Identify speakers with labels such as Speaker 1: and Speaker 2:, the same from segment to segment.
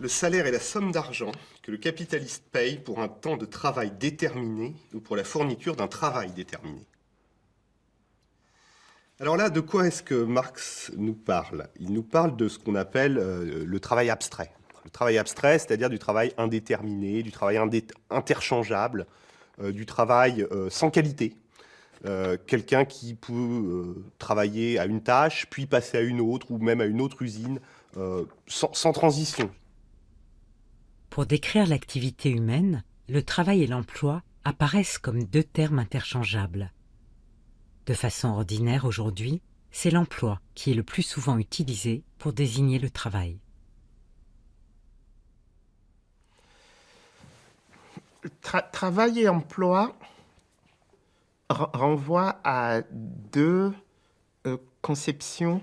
Speaker 1: Le salaire est la somme d'argent que le capitaliste paye pour un temps de travail déterminé ou pour la fourniture d'un travail déterminé. Alors là, de quoi est-ce que Marx nous parle? Il nous parle de ce qu'on appelle le travail abstrait. Le travail abstrait, c'est-à-dire du travail indéterminé, du travail interchangeable, du travail sans qualité. Quelqu'un qui peut travailler à une tâche, puis passer à une autre, ou même à une autre usine, sans transition.
Speaker 2: Pour décrire l'activité humaine, le travail et l'emploi apparaissent comme deux termes interchangeables. De façon ordinaire aujourd'hui, c'est l'emploi qui est le plus souvent utilisé pour désigner le travail.
Speaker 3: Travail et emploi renvoient à deux conceptions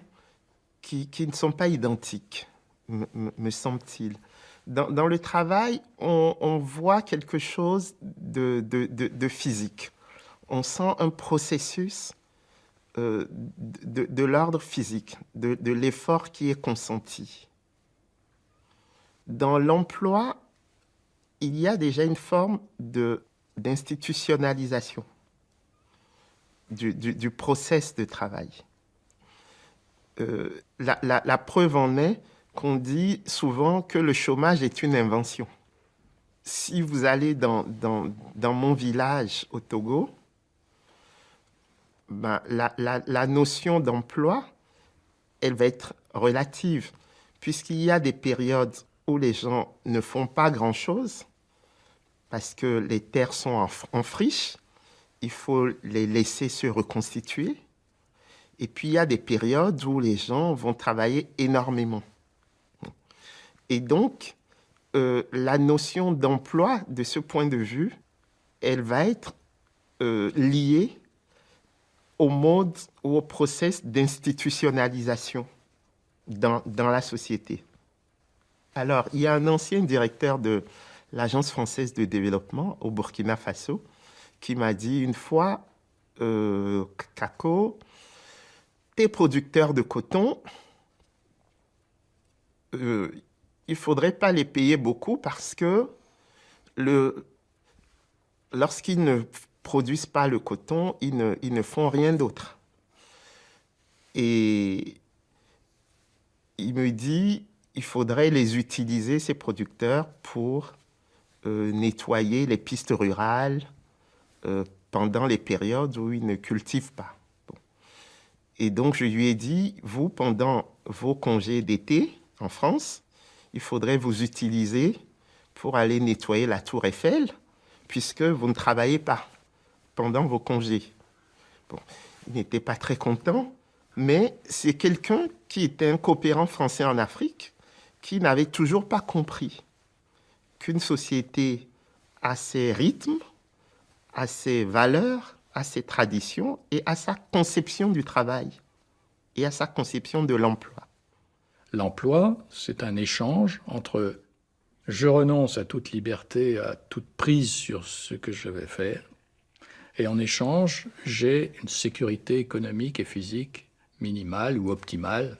Speaker 3: qui ne sont pas identiques, me semble-t-il. Dans le travail, on voit quelque chose de physique. On sent un processus de l'ordre physique, de l'effort qui est consenti. Dans l'emploi, il y a déjà une forme d'institutionnalisation du process de travail. La preuve en est qu'on dit souvent que le chômage est une invention. Si vous allez dans mon village au Togo, ben, la notion d'emploi, elle va être relative, puisqu'il y a des périodes où les gens ne font pas grand-chose, parce que les terres sont en friche, il faut les laisser se reconstituer. Et puis, il y a des périodes où les gens vont travailler énormément. Et donc, la notion d'emploi, de ce point de vue, elle va être liée au mode ou au process d'institutionnalisation dans la société. Alors, il y a un ancien directeur de l'Agence française de développement au Burkina Faso qui m'a dit une fois, Kako, t'es producteur de coton, il ne faudrait pas les payer beaucoup parce que lorsqu'ils ne produisent pas le coton, ils ne font rien d'autre. Et il me dit, il faudrait les utiliser, ces producteurs, pour nettoyer les pistes rurales pendant les périodes où ils ne cultivent pas. Bon. Et donc, je lui ai dit, vous, pendant vos congés d'été en France, il faudrait vous utiliser pour aller nettoyer la tour Eiffel, puisque vous ne travaillez pas pendant vos congés. Bon, il n'était pas très content, mais c'est quelqu'un qui était un coopérant français en Afrique qui n'avait toujours pas compris qu'une société a ses rythmes, a ses valeurs, a ses traditions et a sa conception du travail et à sa conception de l'emploi.
Speaker 4: L'emploi, c'est un échange entre je renonce à toute liberté, à toute prise sur ce que je vais faire, et en échange, j'ai une sécurité économique et physique minimale ou optimale.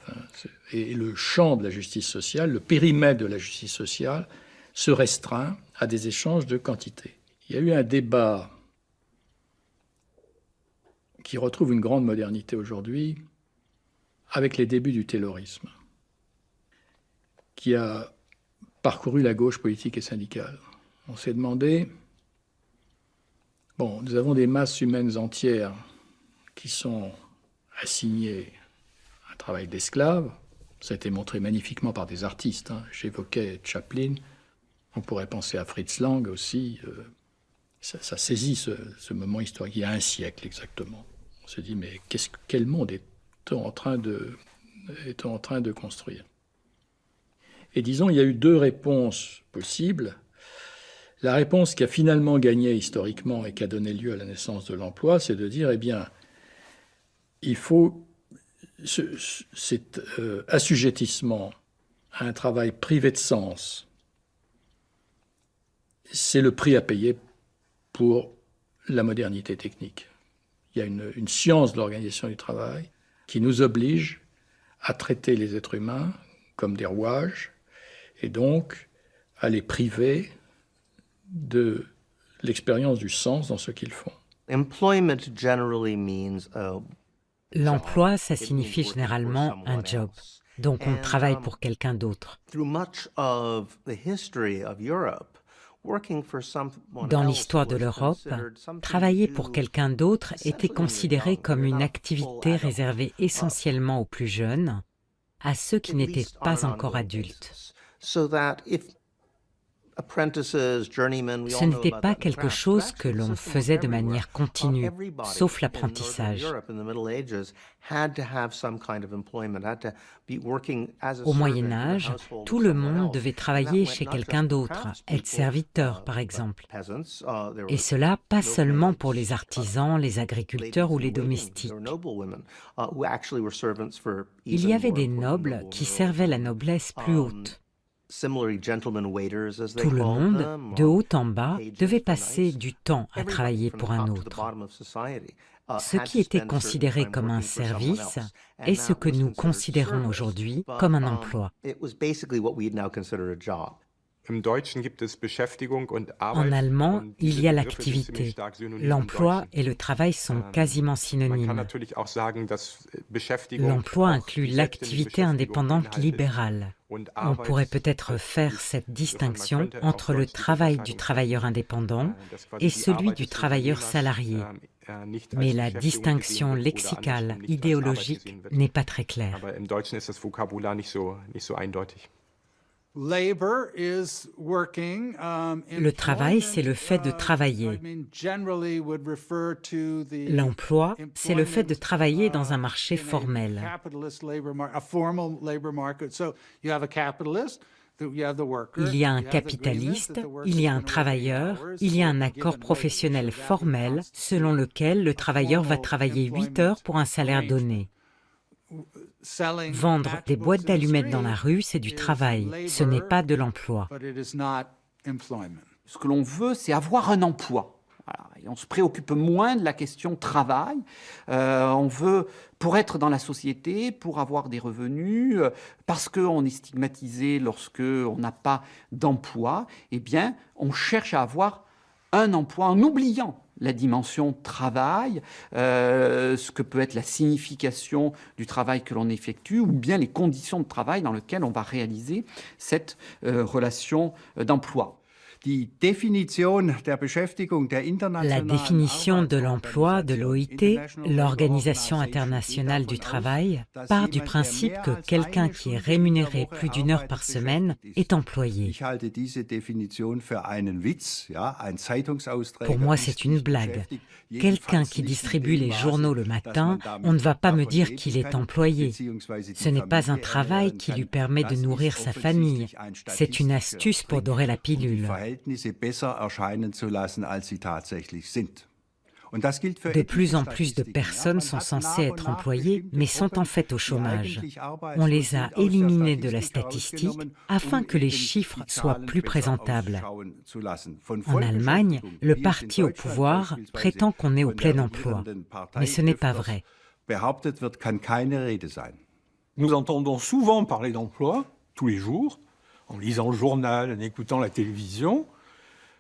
Speaker 4: Et le champ de la justice sociale, le périmètre de la justice sociale, se restreint à des échanges de quantité. Il y a eu un débat qui retrouve une grande modernité aujourd'hui avec les débuts du taylorisme, qui a parcouru la gauche politique et syndicale. On s'est demandé, bon, nous avons des masses humaines entières qui sont assignées à un travail d'esclave. Ça a été montré magnifiquement par des artistes. J'évoquais Chaplin. On pourrait penser à Fritz Lang aussi. Ça saisit ce moment historique, il y a un siècle exactement. On se dit, mais quel monde est-on en train de est en train de construire. Et disons, il y a eu deux réponses possibles. La réponse qui a finalement gagné historiquement et qui a donné lieu à la naissance de l'emploi, c'est de dire, eh bien, il faut cet assujettissement à un travail privé de sens, c'est le prix à payer pour la modernité technique. Il y a une science de l'organisation du travail qui nous oblige à traiter les êtres humains comme des rouages et donc à les priver de l'expérience du sens dans ce qu'ils font.
Speaker 5: Employment generally means
Speaker 2: L'emploi, ça signifie généralement un job. Donc on travaille pour quelqu'un d'autre.
Speaker 5: through much of the history of Europe, working for someone
Speaker 2: Dans
Speaker 5: else
Speaker 2: l'histoire de
Speaker 5: was
Speaker 2: l'Europe,
Speaker 5: considered something
Speaker 2: travailler
Speaker 5: to
Speaker 2: pour
Speaker 5: do
Speaker 2: quelqu'un d'autre était
Speaker 5: essentially
Speaker 2: considéré
Speaker 5: young.
Speaker 2: comme
Speaker 5: You're
Speaker 2: une
Speaker 5: not
Speaker 2: activité
Speaker 5: full adult.
Speaker 2: réservée essentiellement aux plus jeunes, à ceux qui
Speaker 5: At
Speaker 2: n'étaient
Speaker 5: least on
Speaker 2: pas
Speaker 5: an
Speaker 2: encore
Speaker 5: ongoing
Speaker 2: adultes.
Speaker 5: basis. So that if apprentices, journeymen, we
Speaker 2: Ce
Speaker 5: all know
Speaker 2: n'était
Speaker 5: about
Speaker 2: pas
Speaker 5: that in
Speaker 2: quelque
Speaker 5: craft,
Speaker 2: chose
Speaker 5: but
Speaker 2: que
Speaker 5: actually the
Speaker 2: l'on
Speaker 5: system was
Speaker 2: faisait de
Speaker 5: everywhere.
Speaker 2: manière continue,
Speaker 5: Everybody
Speaker 2: sauf
Speaker 5: in Northern
Speaker 2: l'apprentissage.
Speaker 5: Europe in the Middle Ages had to have some kind of employment, had to be working as a
Speaker 2: Au
Speaker 5: servant
Speaker 2: Moyen
Speaker 5: in the
Speaker 2: Âge,
Speaker 5: household
Speaker 2: tout
Speaker 5: of
Speaker 2: le
Speaker 5: someone
Speaker 2: monde
Speaker 5: else.
Speaker 2: devait
Speaker 5: And that
Speaker 2: travailler
Speaker 5: went
Speaker 2: chez
Speaker 5: not
Speaker 2: quelqu'un
Speaker 5: just for
Speaker 2: d'autre,
Speaker 5: craftspeople,
Speaker 2: être serviteur par
Speaker 5: but
Speaker 2: exemple.
Speaker 5: peasants, there
Speaker 2: Et
Speaker 5: were
Speaker 2: cela pas seulement pour les
Speaker 5: milkmaids,
Speaker 2: artisans, les agriculteurs ou les
Speaker 5: ladies in waiting.
Speaker 2: domestiques.
Speaker 5: There were noblewomen, who actually were servants for
Speaker 2: Il y
Speaker 5: even
Speaker 2: avait
Speaker 5: more
Speaker 2: des
Speaker 5: important
Speaker 2: nobles
Speaker 5: noblewomen
Speaker 2: qui
Speaker 5: or
Speaker 2: servaient la
Speaker 5: older women.
Speaker 2: noblesse plus haute.
Speaker 5: Similarly, gentlemen waiters, as they
Speaker 2: Tout le
Speaker 5: called
Speaker 2: monde,
Speaker 5: them,
Speaker 2: de haut en bas,
Speaker 5: pages
Speaker 2: devait
Speaker 5: for
Speaker 2: passer
Speaker 5: nice.
Speaker 2: du temps à
Speaker 5: Everybody
Speaker 2: travailler
Speaker 5: from
Speaker 2: pour
Speaker 5: the
Speaker 2: un
Speaker 5: top to the
Speaker 2: autre.
Speaker 5: bottom of society,
Speaker 2: Ce
Speaker 5: had
Speaker 2: qui
Speaker 5: to
Speaker 2: était
Speaker 5: spend certain
Speaker 2: considéré
Speaker 5: time
Speaker 2: comme un
Speaker 5: working for someone
Speaker 2: service
Speaker 5: else. And
Speaker 2: est ce
Speaker 5: that
Speaker 2: que
Speaker 5: was
Speaker 2: nous
Speaker 5: considered
Speaker 2: considérons
Speaker 5: service,
Speaker 2: aujourd'hui
Speaker 5: but,
Speaker 2: comme un emploi.
Speaker 5: it was basically what we'd now consider a job.
Speaker 1: Im Deutschen gibt es Beschäftigung und
Speaker 2: En
Speaker 1: Arbeit.
Speaker 2: allemand,
Speaker 1: und
Speaker 2: il
Speaker 1: diese
Speaker 2: y a
Speaker 1: Begriffe sind ziemlich
Speaker 2: l'activité.
Speaker 1: stark synonym im
Speaker 2: L'emploi
Speaker 1: Deutschen.
Speaker 2: et le travail sont quasiment
Speaker 1: Man kann
Speaker 2: synonymes.
Speaker 1: natürlich auch sagen, dass Beschäftigung
Speaker 2: L'emploi
Speaker 1: auch
Speaker 2: inclut
Speaker 1: die
Speaker 2: l'activité
Speaker 1: Selbstständige
Speaker 2: indépendante
Speaker 1: Beschäftigung
Speaker 2: libérale.
Speaker 1: und
Speaker 2: On
Speaker 1: Arbeit
Speaker 2: pourrait peut-être
Speaker 1: als
Speaker 2: faire
Speaker 1: Beruf.
Speaker 2: cette
Speaker 1: Insofern, man
Speaker 2: distinction
Speaker 1: könnte auf
Speaker 2: entre le
Speaker 1: Deutsch die
Speaker 2: travail du
Speaker 1: Unterscheidung
Speaker 2: travailleur
Speaker 1: treffen,
Speaker 2: indépendant
Speaker 1: dass quasi
Speaker 2: et
Speaker 1: die
Speaker 2: celui
Speaker 1: Arbeit
Speaker 2: du
Speaker 1: des
Speaker 2: travailleur
Speaker 1: Unternehmers,
Speaker 2: salarié.
Speaker 1: nicht
Speaker 2: Mais
Speaker 1: als
Speaker 2: la
Speaker 1: Beschäftigung
Speaker 2: distinction
Speaker 1: gesehen wird oder
Speaker 2: lexicale,
Speaker 1: andersrum nicht als Arbeit
Speaker 2: idéologique
Speaker 1: gesehen wird.
Speaker 2: n'est pas très claire.
Speaker 1: Aber im Deutschen ist das Vokabular nicht so eindeutig.
Speaker 6: Le travail, c'est le fait de travailler.
Speaker 2: L'emploi, c'est le fait de travailler dans un marché formel. Il y a un capitaliste, il y a un travailleur, il y a un accord professionnel formel selon lequel le travailleur va travailler 8 heures pour un salaire donné. Vendre des boîtes d'allumettes dans la rue, c'est du travail, ce n'est pas de l'emploi.
Speaker 7: Ce que l'on veut, c'est avoir un emploi. Voilà. Et on se préoccupe moins de la question travail. On veut, pour être dans la société, pour avoir des revenus, parce qu'on est stigmatisé lorsque on n'a pas d'emploi, eh bien, on cherche à avoir un emploi en oubliant la dimension travail, ce que peut être la signification du travail que l'on effectue, ou bien les conditions de travail dans lesquelles on va réaliser cette relation d'emploi.
Speaker 6: La définition
Speaker 2: de l'emploi de l'OIT, l'Organisation internationale du travail, part du principe que quelqu'un qui est rémunéré plus d'une heure par semaine est employé. Pour moi, c'est une blague. Quelqu'un qui distribue les journaux le matin, on ne va pas me dire qu'il est employé. Ce n'est pas un travail qui lui permet de nourrir sa famille. C'est une astuce pour dorer la pilule. De plus en plus de personnes sont censées être employées, mais sont en fait au chômage. On les a éliminées de la statistique afin que les chiffres soient plus présentables. En Allemagne, le parti au pouvoir prétend qu'on est au plein emploi, mais ce n'est pas vrai.
Speaker 8: Nous entendons souvent parler d'emploi, tous les jours, en lisant le journal, en écoutant la télévision,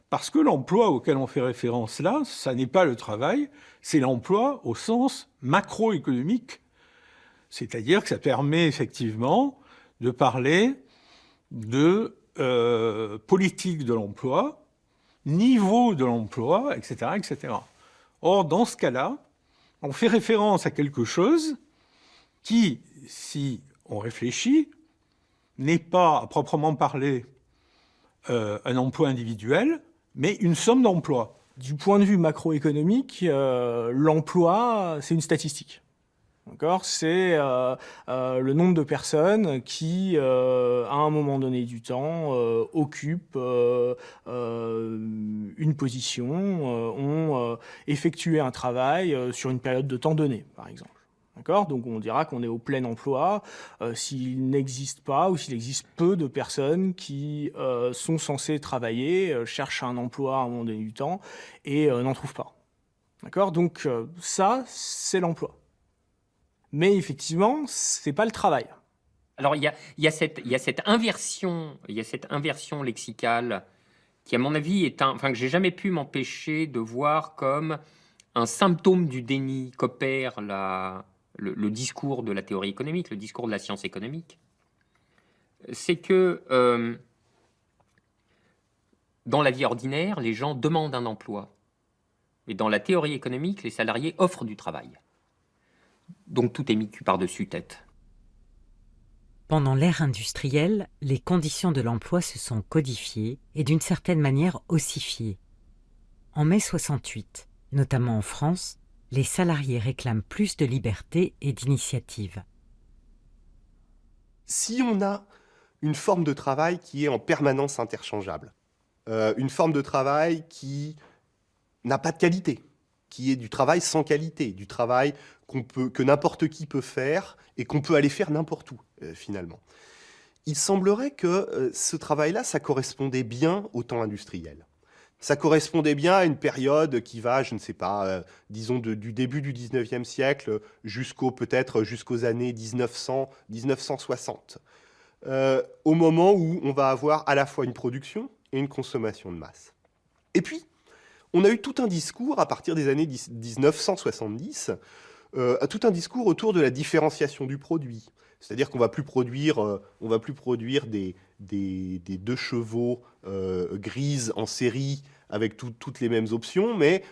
Speaker 8: parce que l'emploi auquel on fait référence là, ça n'est pas le travail, c'est l'emploi au sens macroéconomique. C'est-à-dire que ça permet effectivement de parler de politique de l'emploi, niveau de l'emploi, etc., etc. Or, dans ce cas-là, on fait référence à quelque chose qui, si on réfléchit, n'est pas, à proprement parler, un emploi individuel, mais une somme d'emplois.
Speaker 9: Du point de vue macroéconomique, l'emploi, c'est une statistique. D'accord, c'est le nombre de personnes qui, à un moment donné du temps, occupent une position, ont effectué un travail sur une période de temps donnée, par exemple. D'accord, donc on dira qu'on est au plein emploi s'il n'existe pas ou s'il existe peu de personnes qui sont censées travailler, cherchent un emploi à un moment donné du temps et n'en trouvent pas. D'accord, donc ça, c'est l'emploi. Mais effectivement, c'est pas le travail.
Speaker 10: Alors il y a cette inversion lexicale qui, à mon avis, que j'ai jamais pu m'empêcher de voir comme un symptôme du déni qu'opère le discours de la théorie économique, le discours de la science économique. C'est que dans la vie ordinaire, les gens demandent un emploi. Et dans la théorie économique, les salariés offrent du travail. Donc tout est mis cul par-dessus tête.
Speaker 2: Pendant l'ère industrielle, les conditions de l'emploi se sont codifiées et d'une certaine manière ossifiées. En mai 68, notamment en France, les salariés réclament plus de liberté et d'initiative.
Speaker 1: Si on a une forme de travail qui est en permanence interchangeable, une forme de travail qui n'a pas de qualité, qui est du travail sans qualité, du travail que n'importe qui peut faire et qu'on peut aller faire n'importe où, finalement. Il semblerait que ce travail-là, ça correspondait bien au temps industriel. Ça correspondait bien à une période qui va, je ne sais pas, disons du début du 19e siècle peut-être jusqu'aux années 1900, 1960. Au moment où on va avoir à la fois une production et une consommation de masse. Et puis, on a eu tout un discours à partir des années 1970, tout un discours autour de la différenciation du produit. C'est-à-dire qu'on ne va plus produire des 2 chevaux grises en série avec toutes les mêmes options, mais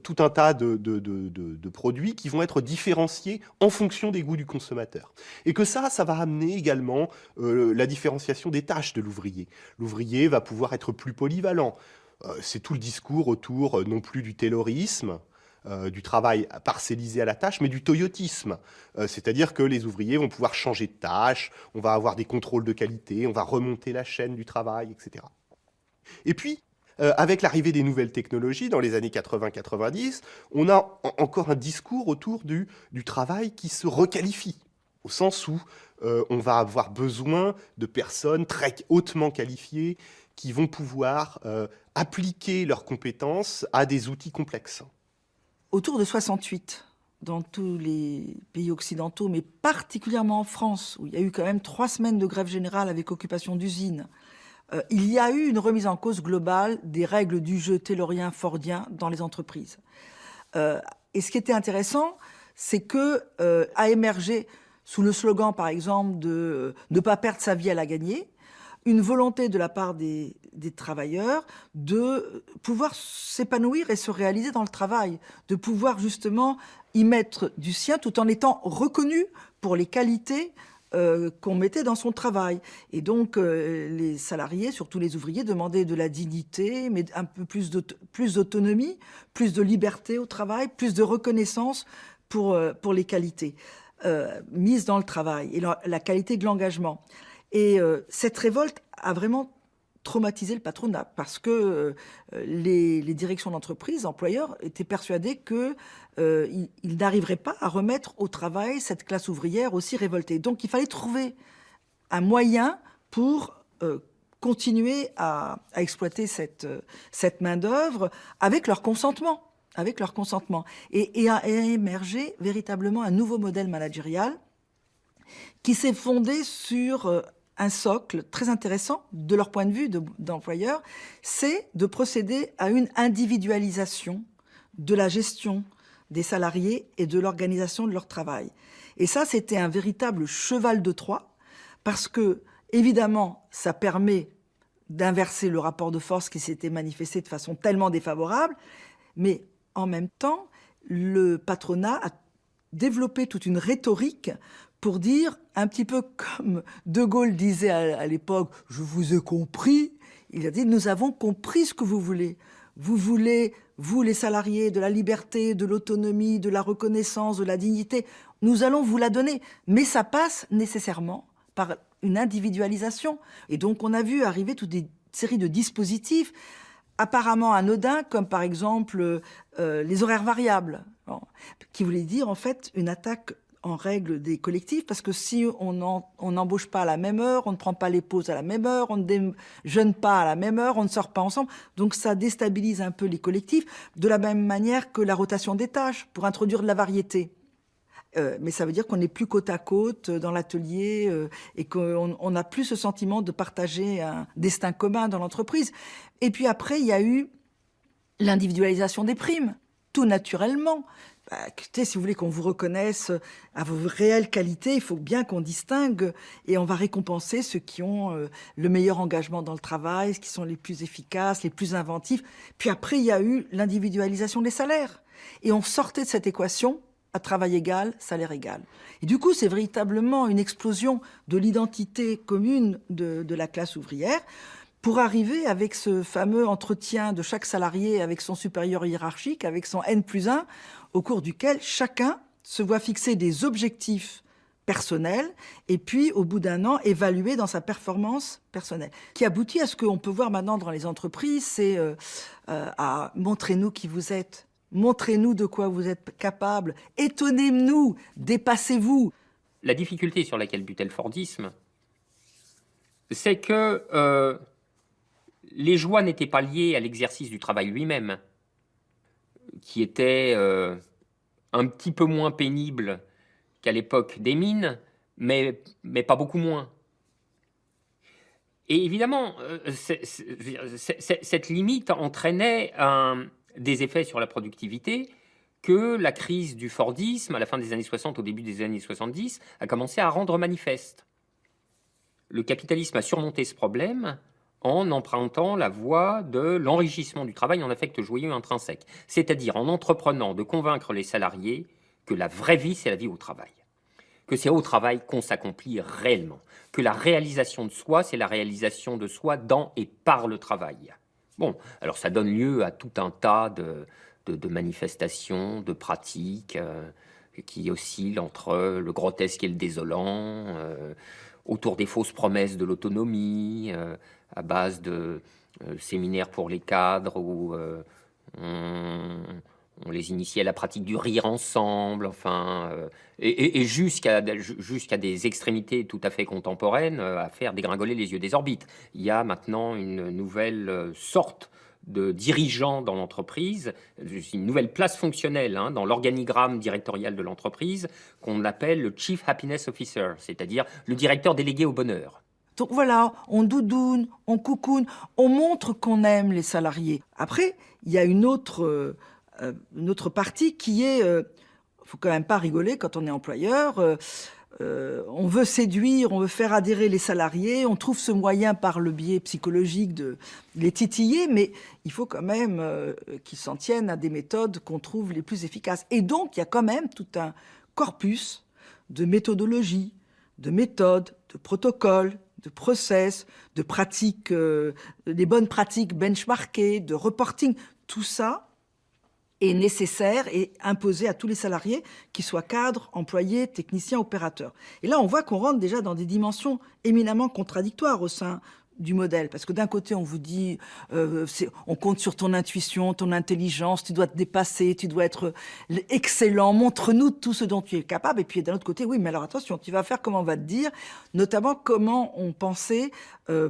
Speaker 1: tout un tas de produits qui vont être différenciés en fonction des goûts du consommateur. Et que ça va amener également la différenciation des tâches de l'ouvrier. L'ouvrier va pouvoir être plus polyvalent. C'est tout le discours autour non plus du taylorisme, du travail parcellisé à la tâche, mais du toyotisme. C'est-à-dire que les ouvriers vont pouvoir changer de tâche, on va avoir des contrôles de qualité, on va remonter la chaîne du travail, etc. Et puis, avec l'arrivée des nouvelles technologies dans les années 80-90, on a encore un discours autour du travail qui se requalifie, au sens où on va avoir besoin de personnes très hautement qualifiées qui vont pouvoir appliquer leurs compétences à des outils complexes.
Speaker 6: Autour de 68, dans tous les pays occidentaux, mais particulièrement en France, où il y a eu quand même 3 semaines de grève générale avec occupation d'usines, il y a eu une remise en cause globale des règles du jeu taylorien, fordien dans les entreprises. Et ce qui était intéressant, c'est que a émergé, sous le slogan par exemple de ne pas perdre sa vie à la gagner, une volonté de la part des travailleurs de pouvoir s'épanouir et se réaliser dans le travail, de pouvoir justement y mettre du sien tout en étant reconnu pour les qualités qu'on mettait dans son travail. Et donc les salariés, surtout les ouvriers, demandaient de la dignité, mais un peu plus d'autonomie, plus de liberté au travail, plus de reconnaissance pour les qualités mises dans le travail et la qualité de l'engagement. Et cette révolte a vraiment traumatisé le patronat parce que les directions d'entreprise, employeurs, étaient persuadés qu'ils n'arriveraient pas à remettre au travail cette classe ouvrière aussi révoltée. Donc il fallait trouver un moyen pour continuer à exploiter cette main-d'œuvre avec leur consentement. Et a émergé véritablement un nouveau modèle managérial qui s'est fondé sur un socle très intéressant de leur point de vue d'employeur, c'est de procéder à une individualisation de la gestion des salariés et de l'organisation de leur travail. Et ça, c'était un véritable cheval de Troie, parce que, évidemment, ça permet d'inverser le rapport de force qui s'était manifesté de façon tellement défavorable, mais en même temps, le patronat a développé toute une rhétorique pour dire, un petit peu comme De Gaulle disait à l'époque, « Je vous ai compris », il a dit, « Nous avons compris ce que vous voulez. Vous voulez, vous les salariés, de la liberté, de l'autonomie, de la reconnaissance, de la dignité. nous allons vous la donner. Mais ça passe nécessairement par une individualisation. Et donc, on a vu arriver toute une série de dispositifs apparemment anodins, comme par exemple les horaires variables, qui voulaient dire en fait une attaque en règle des collectifs, parce que si on n'embauche pas à la même heure, on ne prend pas les pauses à la même heure, on ne déjeune pas à la même heure, on ne sort pas ensemble, donc ça déstabilise un peu les collectifs, de la même manière que la rotation des tâches, pour introduire de la variété. Mais ça veut dire qu'on n'est plus côte à côte dans l'atelier et qu'on n'a plus ce sentiment de partager un destin commun dans l'entreprise. Et puis après, il y a eu l'individualisation des primes, tout naturellement. Écoutez, si vous voulez qu'on vous reconnaisse à vos réelles qualités, il faut bien qu'on distingue et on va récompenser ceux qui ont le meilleur engagement dans le travail, ceux qui sont les plus efficaces, les plus inventifs. Puis après, il y a eu l'individualisation des salaires. Et on sortait de cette équation à travail égal, salaire égal. Et du coup, c'est véritablement une explosion de l'identité commune de la classe ouvrière pour arriver avec ce fameux entretien de chaque salarié avec son supérieur hiérarchique, avec son N+1, au cours duquel chacun se voit fixer des objectifs personnels et puis, au bout d'un an, évaluer dans sa performance personnelle. Qui aboutit à ce qu'on peut voir maintenant dans les entreprises, c'est à montrez-nous qui vous êtes, montrez-nous de quoi vous êtes capable, étonnez-nous, dépassez-vous.
Speaker 10: La difficulté sur laquelle butait le Fordisme, c'est que les joies n'étaient pas liées à l'exercice du travail lui-même, qui était un petit peu moins pénible qu'à l'époque des mines, mais pas beaucoup moins. Et évidemment, cette limite entraînait des effets sur la productivité que la crise du Fordisme, à la fin des années 60, au début des années 70, a commencé à rendre manifeste. Le capitalisme a surmonté ce problème en empruntant la voie de l'enrichissement du travail en affect joyeux intrinsèque, c'est-à-dire en entreprenant de convaincre les salariés que la vraie vie, c'est la vie au travail, que c'est au travail qu'on s'accomplit réellement, que la réalisation de soi, c'est la réalisation de soi dans et par le travail. Bon, alors ça donne lieu à tout un tas de manifestations, de pratiques qui oscillent entre le grotesque et le désolant, autour des fausses promesses de l'autonomie, à base de séminaires pour les cadres où on les initiait à la pratique du rire ensemble, enfin, et jusqu'à des extrémités tout à fait contemporaines, à faire dégringoler les yeux des orbites. Il y a maintenant une nouvelle sorte de dirigeant dans l'entreprise, une nouvelle place fonctionnelle dans l'organigramme directorial de l'entreprise qu'on appelle le Chief Happiness Officer, c'est-à-dire le directeur délégué au bonheur.
Speaker 6: Donc voilà, on doudoune, on coucoune, on montre qu'on aime les salariés. Après, il y a une autre partie qui est, faut quand même pas rigoler quand on est employeur. On veut séduire, on veut faire adhérer les salariés, on trouve ce moyen par le biais psychologique de les titiller, mais il faut quand même qu'ils s'en tiennent à des méthodes qu'on trouve les plus efficaces. Et donc, il y a quand même tout un corpus de méthodologie, de méthodes, de protocoles, de process, de pratiques, des bonnes pratiques benchmarkées, de reporting. Tout ça est nécessaire et imposé à tous les salariés, qu'ils soient cadres, employés, techniciens, opérateurs. Et là, on voit qu'on rentre déjà dans des dimensions éminemment contradictoires au sein du modèle. Parce que d'un côté, on vous dit, on compte sur ton intuition, ton intelligence, tu dois te dépasser, tu dois être excellent, montre-nous tout ce dont tu es capable. Et puis d'un autre côté, oui, mais alors attention, tu vas faire comme on va te dire, notamment comment ont pensé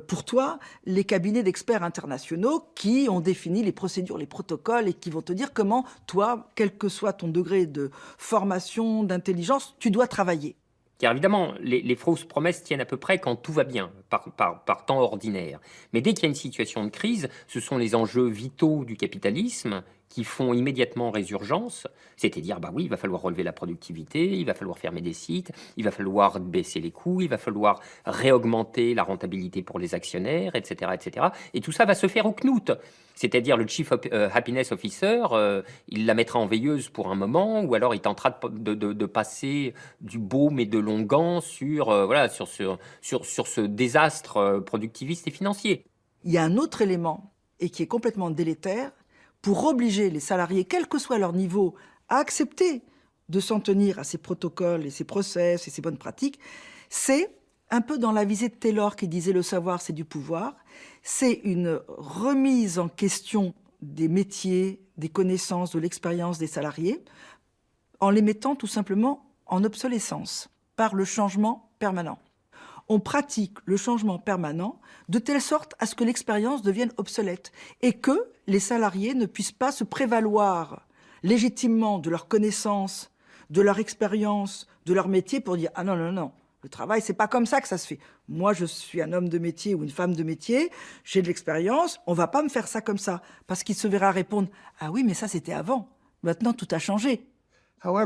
Speaker 6: pour toi les cabinets d'experts internationaux qui ont défini les procédures, les protocoles et qui vont te dire comment toi, quel que soit ton degré de formation, d'intelligence, tu dois travailler.
Speaker 10: Car évidemment, les fausses promesses tiennent à peu près quand tout va bien, par temps ordinaire. Mais dès qu'il y a une situation de crise, ce sont les enjeux vitaux du capitalisme qui font immédiatement résurgence, c'est-à-dire, bah oui, il va falloir relever la productivité, il va falloir fermer des sites, il va falloir baisser les coûts, il va falloir réaugmenter la rentabilité pour les actionnaires, etc., etc. Et tout ça va se faire au knout. C'est-à-dire le Chief Happiness Officer, il la mettra en veilleuse pour un moment, ou alors il tentera de passer du baume et de l'onguent sur ce désastre productiviste et financier.
Speaker 6: Il y a un autre élément, et qui est complètement délétère, pour obliger les salariés, quel que soit leur niveau, à accepter de s'en tenir à ces protocoles et ces process et ces bonnes pratiques, c'est un peu dans la visée de Taylor qui disait « le savoir, c'est du pouvoir », c'est une remise en question des métiers, des connaissances, de l'expérience des salariés, en les mettant tout simplement en obsolescence par le changement permanent. On pratique le changement permanent de telle sorte à ce que l'expérience devienne obsolète et que les salariés ne puissent pas se prévaloir légitimement de leurs connaissances, de leur expérience, de leur métier pour dire « ah non, non, non, le travail, c'est pas comme ça que ça se fait. Moi, je suis un homme de métier ou une femme de métier, j'ai de l'expérience, on va pas me faire ça comme ça. » Parce qu'il se verra répondre « ah oui, mais ça, c'était avant. Maintenant, tout a changé. »
Speaker 2: Aux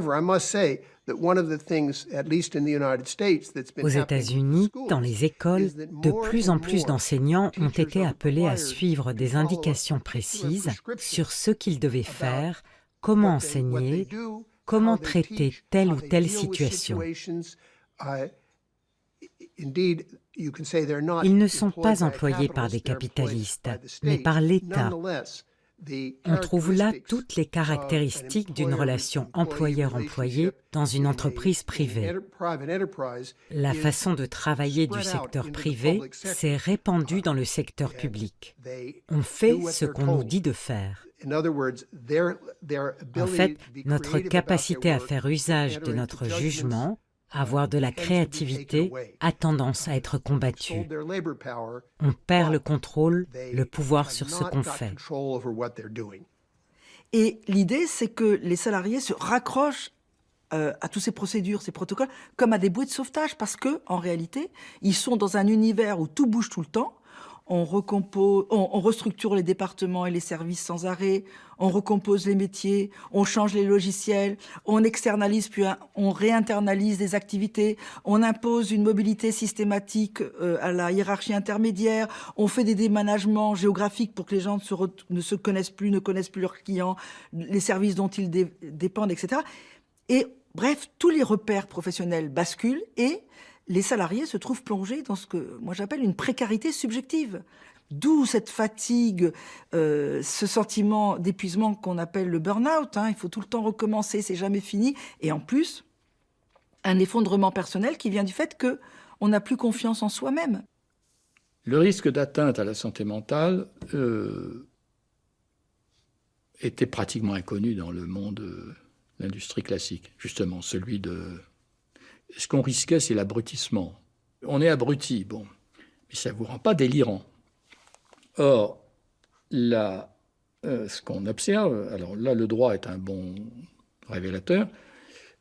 Speaker 2: États-Unis, dans les écoles, de plus en plus d'enseignants ont été appelés à suivre des indications précises sur ce qu'ils devaient faire, comment enseigner, comment traiter telle ou telle situation. Ils ne sont pas employés par des capitalistes, mais par l'État. On trouve là toutes les caractéristiques d'une relation employeur-employé dans une entreprise privée. La façon de travailler du secteur privé s'est répandue dans le secteur public. On fait ce qu'on nous dit de faire. En fait, notre capacité à faire usage de notre jugement, avoir de la créativité, a tendance à être combattue. On perd le contrôle, le pouvoir sur ce qu'on fait.
Speaker 6: Et l'idée, c'est que les salariés se raccrochent à toutes ces procédures, ces protocoles, comme à des bouées de sauvetage, parce que en réalité, ils sont dans un univers où tout bouge tout le temps. On restructure les départements et les services sans arrêt, on recompose les métiers, on change les logiciels, on externalise puis on réinternalise des activités, on impose une mobilité systématique à la hiérarchie intermédiaire, on fait des déménagements géographiques pour que les gens ne se connaissent plus, ne connaissent plus leurs clients, les services dont ils dépendent, etc. Et bref, tous les repères professionnels basculent et les salariés se trouvent plongés dans ce que moi j'appelle une précarité subjective. D'où cette fatigue, ce sentiment d'épuisement qu'on appelle le burn-out. Il faut tout le temps recommencer, c'est jamais fini. Et en plus, un effondrement personnel qui vient du fait qu'on n'a plus confiance en soi-même.
Speaker 4: Le risque d'atteinte à la santé mentale était pratiquement inconnu dans le monde de l'industrie classique. Justement, celui de... Ce qu'on risquait, c'est l'abrutissement. On est abruti, bon, mais ça ne vous rend pas délirant. Or, là, ce qu'on observe, alors là, le droit est un bon révélateur,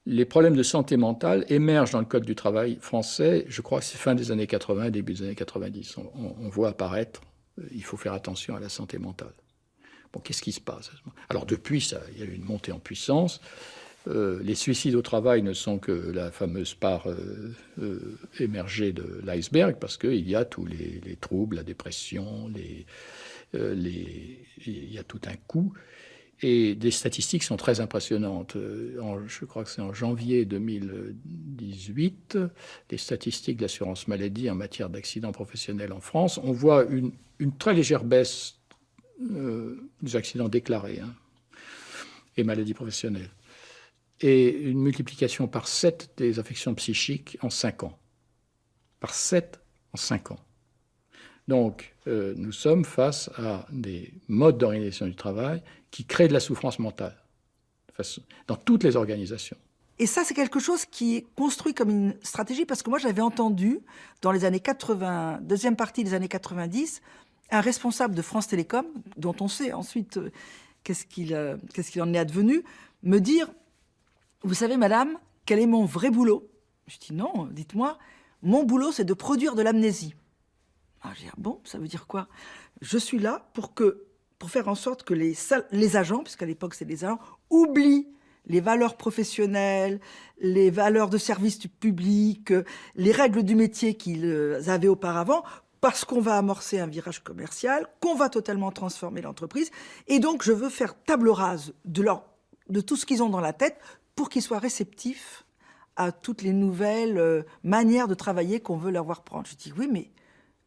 Speaker 4: les problèmes de santé mentale émergent dans le Code du travail français, je crois que c'est fin des années 80, début des années 90. On voit apparaître, il faut faire attention à la santé mentale. Bon, qu'est-ce qui se passe? Alors depuis, il y a eu une montée en puissance. Les suicides au travail ne sont que la fameuse part émergée de l'iceberg, parce qu'il y a tous les troubles, la dépression, il y a tout un coup. Et des statistiques sont très impressionnantes. Je crois que c'est en janvier 2018, les statistiques de l'assurance maladie en matière d'accidents professionnels en France, on voit une très légère baisse des accidents déclarés et maladies professionnelles. Et une multiplication par 7 des affections psychiques en 5 ans. Par 7 en 5 ans. Donc, nous sommes face à des modes d'organisation du travail qui créent de la souffrance mentale, dans toutes les organisations.
Speaker 6: Et ça, c'est quelque chose qui est construit comme une stratégie, parce que moi, j'avais entendu, dans les années 80, deuxième partie des années 90, un responsable de France Télécom, dont on sait ensuite qu'est-ce qu'il en est advenu, me dire... Vous savez, madame, quel est mon vrai boulot? Je dis non, dites-moi. Mon boulot, c'est de produire de l'amnésie. Ah, je dis, bon, ça veut dire quoi? Je suis là pour faire en sorte que les agents, puisqu'à l'époque c'est les agents, oublient les valeurs professionnelles, les valeurs de service du public, les règles du métier qu'ils avaient auparavant, parce qu'on va amorcer un virage commercial, qu'on va totalement transformer l'entreprise. Et donc, je veux faire table rase de tout ce qu'ils ont dans la tête, pour qu'ils soient réceptifs à toutes les nouvelles manières de travailler qu'on veut leur voir prendre. Je dis, oui, mais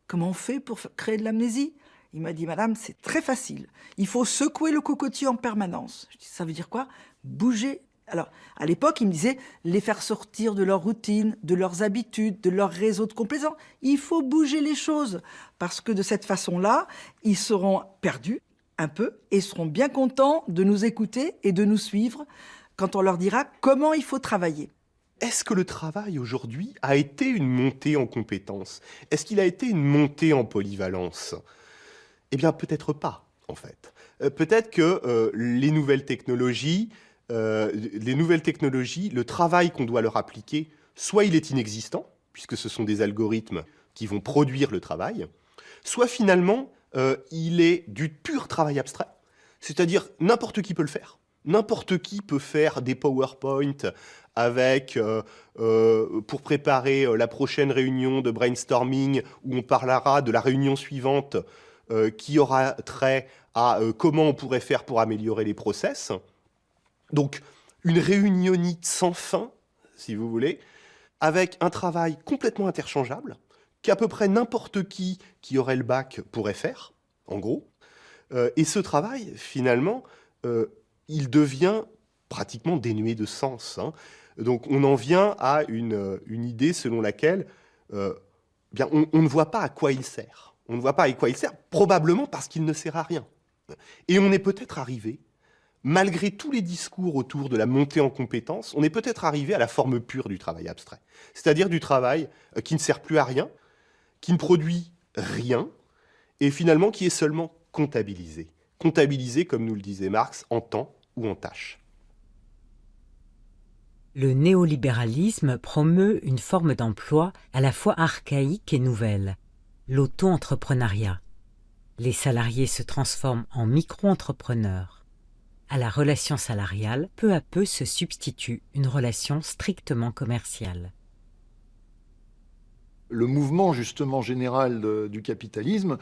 Speaker 6: comment on fait pour créer de l'amnésie? Il m'a dit, madame, c'est très facile. Il faut secouer le cocotier en permanence. Je dis, ça veut dire quoi? Bouger Alors, à l'époque, il me disait les faire sortir de leur routine, de leurs habitudes, de leur réseau de complaisants. Il faut bouger les choses, parce que de cette façon-là, ils seront perdus un peu et seront bien contents de nous écouter et de nous suivre quand on leur dira comment il faut travailler.
Speaker 1: Est-ce que le travail aujourd'hui a été une montée en compétences? Est-ce qu'il a été une montée en polyvalence? Eh bien, peut-être pas, en fait. Peut-être que les nouvelles technologies, le travail qu'on doit leur appliquer, soit il est inexistant, puisque ce sont des algorithmes qui vont produire le travail, soit finalement, il est du pur travail abstrait, c'est-à-dire n'importe qui peut le faire. N'importe qui peut faire des PowerPoint avec, pour préparer la prochaine réunion de brainstorming où on parlera de la réunion suivante qui aura trait à comment on pourrait faire pour améliorer les process. Donc, une réunionnite sans fin, si vous voulez, avec un travail complètement interchangeable, qu'à peu près n'importe qui aurait le bac pourrait faire, en gros. Et ce travail, finalement, il devient pratiquement dénué de sens. Hein. Donc on en vient à une idée selon laquelle bien, on ne voit pas à quoi il sert. On ne voit pas à quoi il sert, probablement parce qu'il ne sert à rien. Et on est peut-être arrivé, malgré tous les discours autour de la montée en compétences, on est peut-être arrivé à la forme pure du travail abstrait. C'est-à-dire du travail qui ne sert plus à rien, qui ne produit rien, et finalement qui est seulement comptabilisé. Comptabilisé, comme nous le disait Marx, en temps ou en tâches.
Speaker 2: Le néolibéralisme promeut une forme d'emploi à la fois archaïque et nouvelle, l'auto-entrepreneuriat. Les salariés se transforment en micro-entrepreneurs. À la relation salariale, peu à peu se substitue une relation strictement commerciale.
Speaker 11: Le mouvement justement général du capitalisme,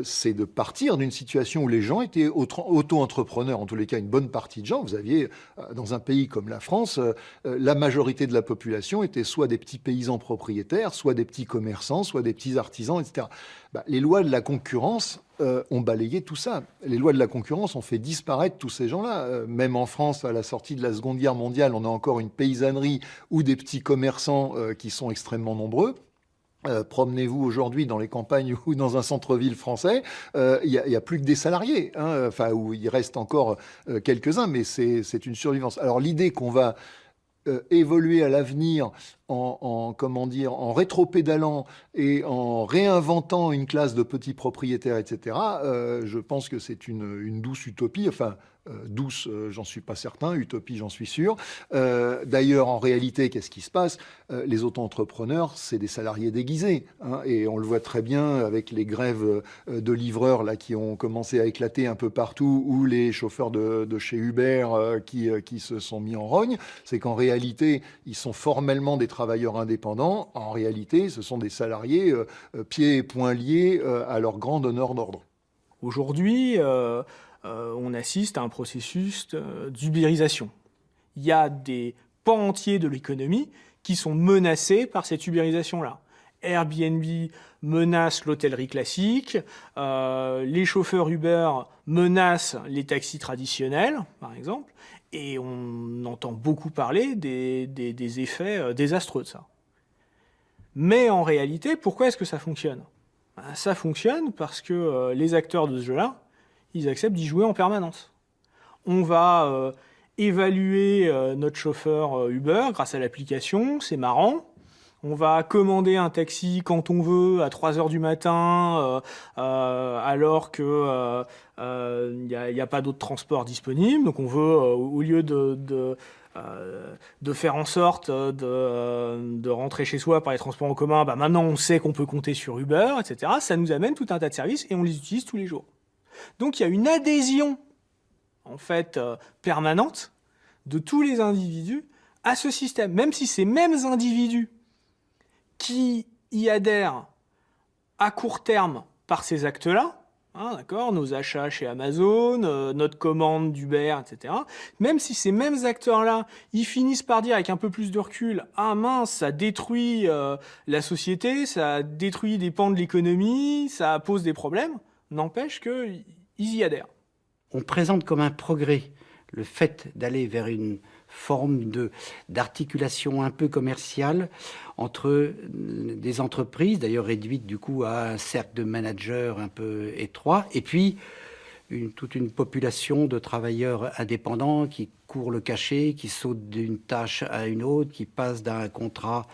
Speaker 11: c'est de partir d'une situation où les gens étaient auto-entrepreneurs, en tous les cas une bonne partie de gens. Vous aviez, dans un pays comme la France, la majorité de la population était soit des petits paysans propriétaires, soit des petits commerçants, soit des petits artisans, etc. Les lois de la concurrence ont balayé tout ça. Les lois de la concurrence ont fait disparaître tous ces gens-là. Même en France, à la sortie de la Seconde Guerre mondiale, on a encore une paysannerie ou des petits commerçants qui sont extrêmement nombreux. Promenez-vous aujourd'hui dans les campagnes ou dans un centre-ville français, il y a plus que des salariés, hein, enfin, où il reste encore quelques-uns, mais c'est une survivance. Alors l'idée qu'on va évoluer à l'avenir comment dire, en rétropédalant et en réinventant une classe de petits propriétaires, etc., je pense que c'est une douce utopie, enfin, douce, j'en suis pas certain, utopie, j'en suis sûr. D'ailleurs, en réalité, qu'est-ce qui se passe? Les auto-entrepreneurs, c'est des salariés déguisés, hein, et on le voit très bien avec les grèves de livreurs là, qui ont commencé à éclater un peu partout, ou les chauffeurs de chez Uber qui se sont mis en rogne. C'est qu'en réalité, ils sont formellement des travailleurs indépendants. En réalité, ce sont des salariés pieds et poings liés à leur grand donneur d'ordre.
Speaker 9: Aujourd'hui, on assiste à un processus d'ubérisation. Il y a des pans entiers de l'économie qui sont menacés par cette ubérisation-là. Airbnb menace l'hôtellerie classique, les chauffeurs Uber menacent les taxis traditionnels, par exemple, et on entend beaucoup parler des effets désastreux de ça. Mais en réalité, pourquoi est-ce que ça fonctionne? Ça fonctionne parce que les acteurs de ce jeu-là, ils acceptent d'y jouer en permanence. On va évaluer notre chauffeur Uber grâce à l'application, c'est marrant. On va commander un taxi quand on veut, à 3h du matin, alors qu'il n'y a pas d'autre transport disponible. Donc on veut, au lieu de faire en sorte de rentrer chez soi par les transports en commun, maintenant on sait qu'on peut compter sur Uber, etc. Ça nous amène tout un tas de services et on les utilise tous les jours. Donc il y a une adhésion, en fait, permanente de tous les individus à ce système. Même si ces mêmes individus qui y adhèrent à court terme par ces actes-là, hein, d'accord, nos achats chez Amazon, notre commande d'Uber, etc., même si ces mêmes acteurs-là, ils finissent par dire avec un peu plus de recul, ah mince, ça détruit la société, ça détruit des pans de l'économie, ça pose des problèmes, n'empêche qu'ils y adhèrent.
Speaker 12: On présente comme un progrès le fait d'aller vers une
Speaker 7: forme d'articulation un peu commerciale entre des entreprises, d'ailleurs réduites du coup à un cercle de managers un peu étroit, et puis toute une population de travailleurs indépendants qui courent le cachet, qui sautent d'une tâche à une autre, qui passent d'un contrat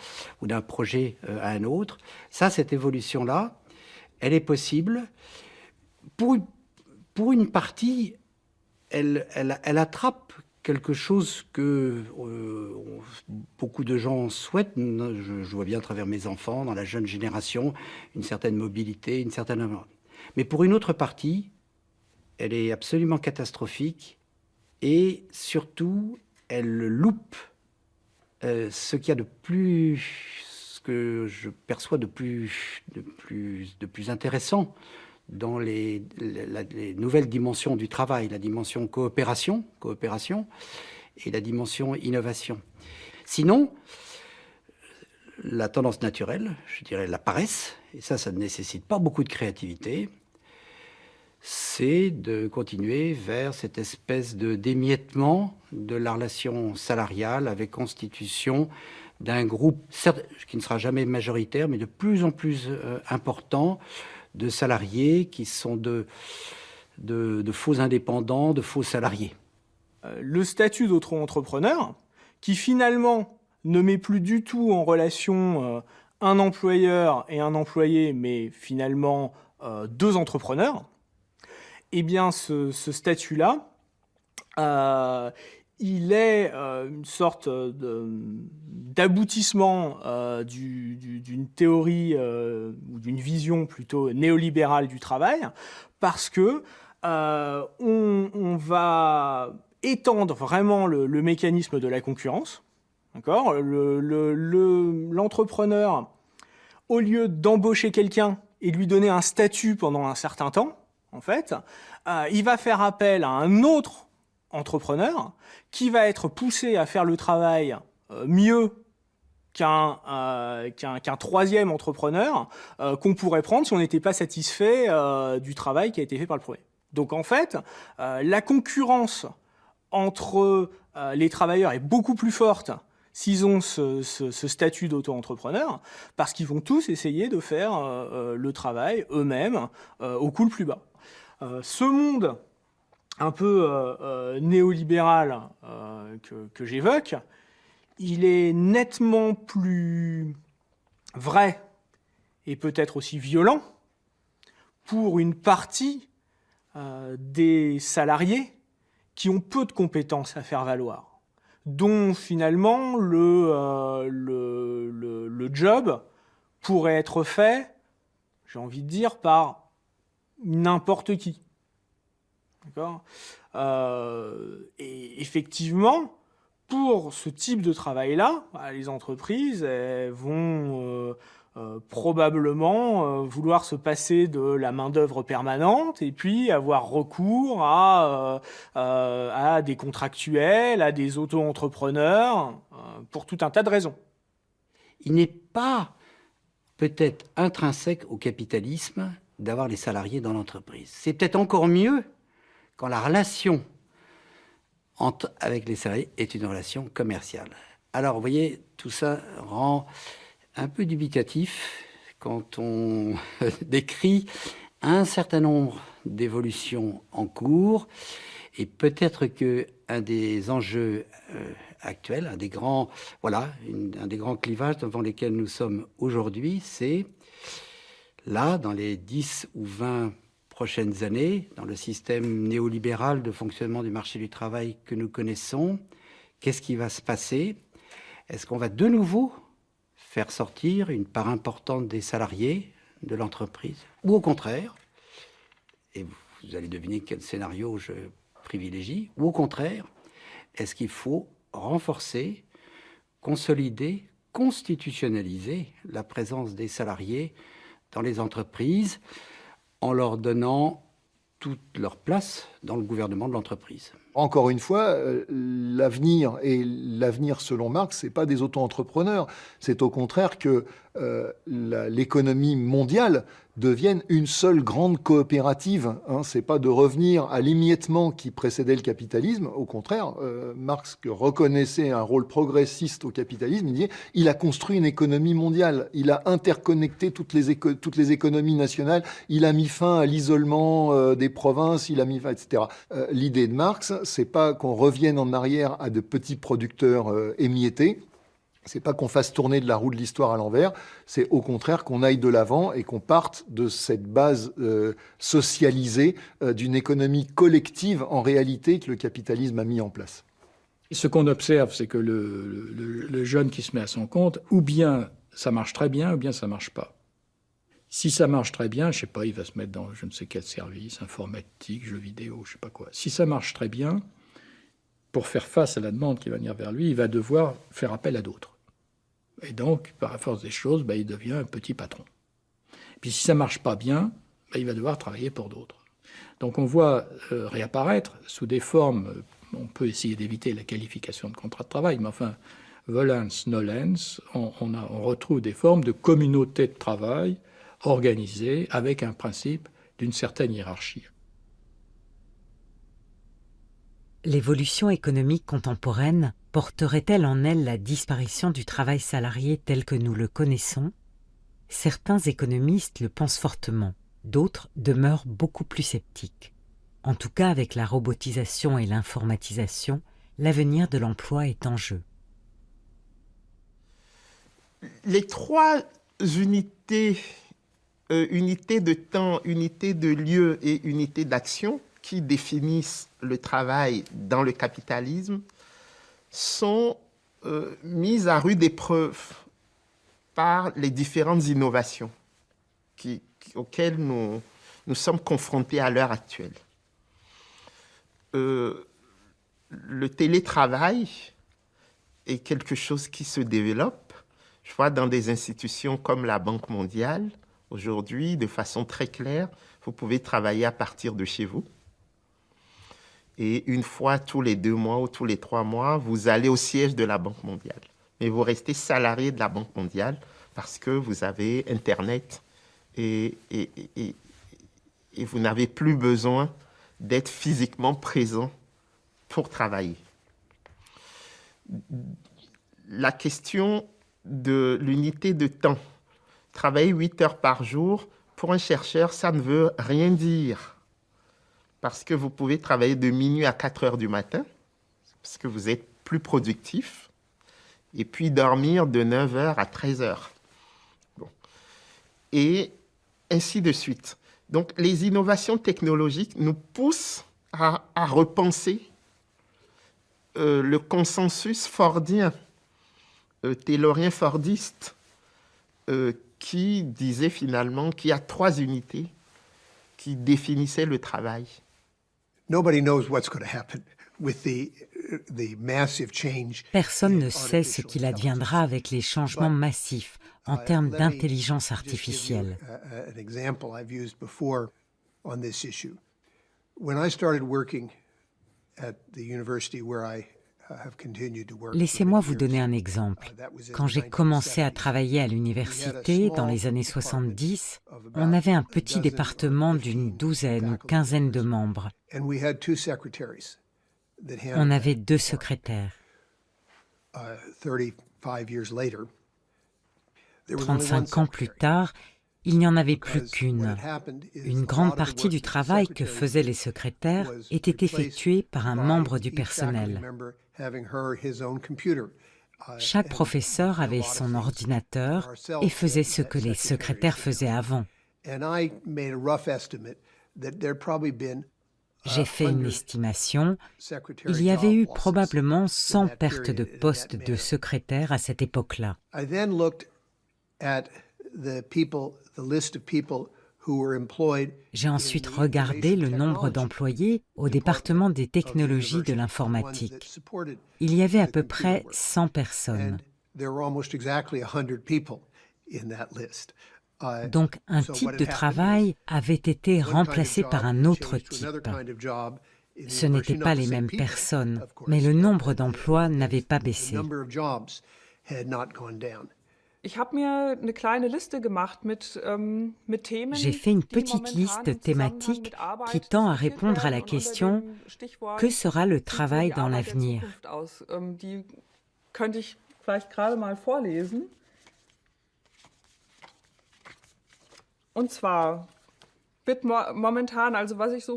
Speaker 7: ou d'un projet à un autre. Ça, cette évolution-là, elle est possible. Pour une partie, elle attrape quelque chose que beaucoup de gens souhaitent. Je vois bien à travers mes enfants, dans la jeune génération, une certaine mobilité, une certaine... Mais pour une autre partie, elle est absolument catastrophique et surtout, elle loupe ce qu'il y a de plus, ce que je perçois de plus intéressant dans les nouvelles dimensions du travail, la dimension coopération et la dimension innovation. Sinon, la tendance naturelle, je dirais la paresse, et ça ne nécessite pas beaucoup de créativité, c'est de continuer vers cette espèce d'émiettement de la relation salariale avec constitution d'un groupe, certes, qui ne sera jamais majoritaire, mais de plus en plus important, de salariés qui sont de faux indépendants, de faux salariés.
Speaker 9: Le statut d'auto-entrepreneur, qui finalement ne met plus du tout en relation un employeur et un employé, mais finalement deux entrepreneurs, eh bien, ce statut-là, il est une sorte d'aboutissement d'une théorie ou d'une vision plutôt néolibérale du travail, parce que on va étendre vraiment le mécanisme de la concurrence. D'accord ? L'entrepreneur, au lieu d'embaucher quelqu'un et de lui donner un statut pendant un certain temps, en fait, il va faire appel à un autre entrepreneur qui va être poussé à faire le travail mieux qu'un troisième entrepreneur qu'on pourrait prendre si on n'était pas satisfait du travail qui a été fait par le premier. Donc en fait, la concurrence entre les travailleurs est beaucoup plus forte s'ils ont ce statut d'auto-entrepreneur, parce qu'ils vont tous essayer de faire le travail eux-mêmes au coût le plus bas. Ce monde un peu néolibéral que j'évoque, il est nettement plus vrai et peut-être aussi violent pour une partie des salariés qui ont peu de compétences à faire valoir, dont finalement le job pourrait être fait, j'ai envie de dire, par n'importe qui. D'accord ? Et effectivement, pour ce type de travail-là, les entreprises vont probablement vouloir se passer de la main-d'œuvre permanente et puis avoir recours à des contractuels, à des auto-entrepreneurs, pour tout un tas de raisons.
Speaker 7: Il n'est pas peut-être intrinsèque au capitalisme d'avoir les salariés dans l'entreprise. C'est peut-être encore mieux quand la relation avec les salariés est une relation commerciale. Alors, vous voyez, tout ça rend un peu dubitatif quand on décrit un certain nombre d'évolutions en cours, et peut-être qu'un des enjeux actuels, un des grands clivages devant lesquels nous sommes aujourd'hui, c'est là, dans les 10 ou 20 prochaines années, dans le système néolibéral de fonctionnement du marché du travail que nous connaissons, qu'est-ce qui va se passer ? Est-ce qu'on va de nouveau faire sortir une part importante des salariés de l'entreprise ? Ou au contraire, et vous allez deviner quel scénario je privilégie, ou au contraire, est-ce qu'il faut renforcer, consolider, constitutionnaliser la présence des salariés dans les entreprises en leur donnant toute leur place dans le gouvernement de l'entreprise.
Speaker 11: Encore une fois, l'avenir selon Marx, c'est pas des auto-entrepreneurs, c'est au contraire que l'économie mondiale deviennent une seule grande coopérative. C'est pas de revenir à l'émiettement qui précédait le capitalisme. Au contraire, Marx reconnaissait un rôle progressiste au capitalisme. Il disait, il a construit une économie mondiale. Il a interconnecté toutes les économies nationales. Il a mis fin à l'isolement des provinces. Il a mis fin, etc. L'idée de Marx, c'est pas qu'on revienne en arrière à de petits producteurs émiettés. C'est pas qu'on fasse tourner de la roue de l'histoire à l'envers, c'est au contraire qu'on aille de l'avant et qu'on parte de cette base socialisée d'une économie collective en réalité que le capitalisme a mis en place.
Speaker 4: Et ce qu'on observe, c'est que le jeune qui se met à son compte, ou bien ça marche très bien, ou bien ça marche pas. Si ça marche très bien, je sais pas, il va se mettre dans je ne sais quel service, informatique, jeux vidéo, je sais pas quoi. Si ça marche très bien, pour faire face à la demande qui va venir vers lui, il va devoir faire appel à d'autres. Et donc, par la force des choses, il devient un petit patron. Puis si ça ne marche pas bien, il va devoir travailler pour d'autres. Donc on voit réapparaître sous des formes, on peut essayer d'éviter la qualification de contrat de travail, mais enfin, volens, nolens, on retrouve des formes de communauté de travail organisées avec un principe d'une certaine hiérarchie.
Speaker 2: L'évolution économique contemporaine porterait-elle en elle la disparition du travail salarié tel que nous le connaissons? Certains économistes le pensent fortement, d'autres demeurent beaucoup plus sceptiques. En tout cas, avec la robotisation et l'informatisation, l'avenir de l'emploi est en jeu.
Speaker 3: Les trois unités, unité de temps, unité de lieu et unité d'action, qui définissent le travail dans le capitalisme, sont mises à rude épreuve par les différentes innovations auxquelles nous sommes confrontés à l'heure actuelle. Le télétravail est quelque chose qui se développe. Je vois dans des institutions comme la Banque mondiale, aujourd'hui, de façon très claire, vous pouvez travailler à partir de chez vous. Et une fois tous les 2 mois ou tous les 3 mois, vous allez au siège de la Banque mondiale. Mais vous restez salarié de la Banque mondiale parce que vous avez Internet et vous n'avez plus besoin d'être physiquement présent pour travailler. La question de l'unité de temps. Travailler 8 heures par jour, pour un chercheur, ça ne veut rien dire. Parce que vous pouvez travailler de minuit à 4 heures du matin, parce que vous êtes plus productif, et puis dormir de 9 heures à 13 heures. Bon. Et ainsi de suite. Donc, les innovations technologiques nous poussent à repenser le consensus fordien, taylorien fordiste, qui disait finalement qu'il y a 3 unités qui définissaient le travail.
Speaker 2: Personne ne sait ce qu'il adviendra avec les changements massifs en termes d'intelligence artificielle. Laissez-moi vous donner un exemple. Quand j'ai commencé à travailler à l'université dans les années 70, on avait un petit département d'une 12aine ou 15aine de membres. On avait 2 secrétaires. 35 ans plus tard, il n'y en avait plus qu'une. Une grande partie du travail que faisaient les secrétaires était effectuée par un membre du personnel. Chaque professeur avait son ordinateur et faisait ce que les secrétaires faisaient avant. J'ai fait une estimation. Il y avait eu probablement 100 pertes de postes de secrétaire à cette époque-là. J'ai ensuite regardé le nombre d'employés au département des technologies de l'informatique. Il y avait à peu près 100 personnes. Donc un type de travail avait été remplacé par un autre type. Ce n'étaient pas les mêmes personnes, mais le nombre d'emplois n'avait pas baissé. J'ai fait une petite liste thématique qui tend à répondre à la question « Que sera le travail dans l'avenir ?»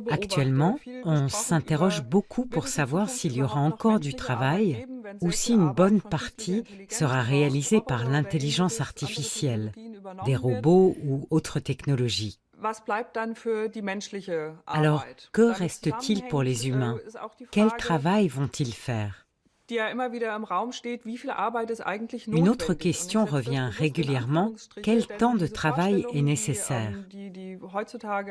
Speaker 2: Actuellement, on s'interroge beaucoup pour savoir s'il y aura encore du travail ou si une bonne partie sera réalisée par l'intelligence artificielle, des robots ou autres technologies. Alors, que reste-t-il pour les humains? Quel travail vont-ils faire? Une autre question revient régulièrement, quel temps de travail est nécessaire?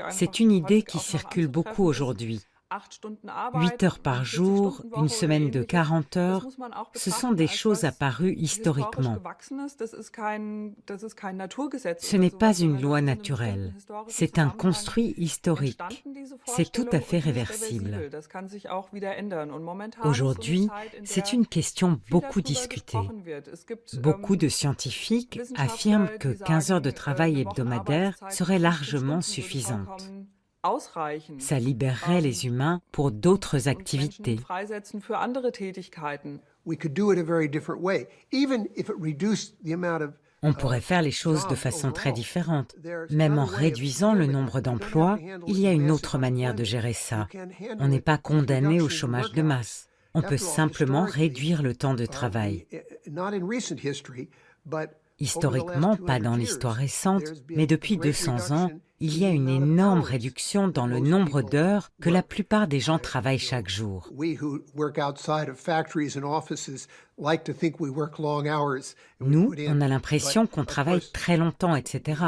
Speaker 2: C'est une idée qui circule beaucoup aujourd'hui. 8 heures par jour, une semaine de 40 heures, ce sont des choses apparues historiquement. Ce n'est pas une loi naturelle, c'est un construit historique. C'est tout à fait réversible. Aujourd'hui, c'est une question beaucoup discutée. Beaucoup de scientifiques affirment que 15 heures de travail hebdomadaire seraient largement suffisantes. Ça libérerait les humains pour d'autres activités. On pourrait faire les choses de façon très différente. Même en réduisant le nombre d'emplois, il y a une autre manière de gérer ça. On n'est pas condamné au chômage de masse. On peut simplement réduire le temps de travail. Historiquement, pas dans l'histoire récente, mais depuis 200 ans, il y a une énorme réduction dans le nombre d'heures que la plupart des gens travaillent chaque jour. Nous, on a l'impression qu'on travaille très longtemps, etc.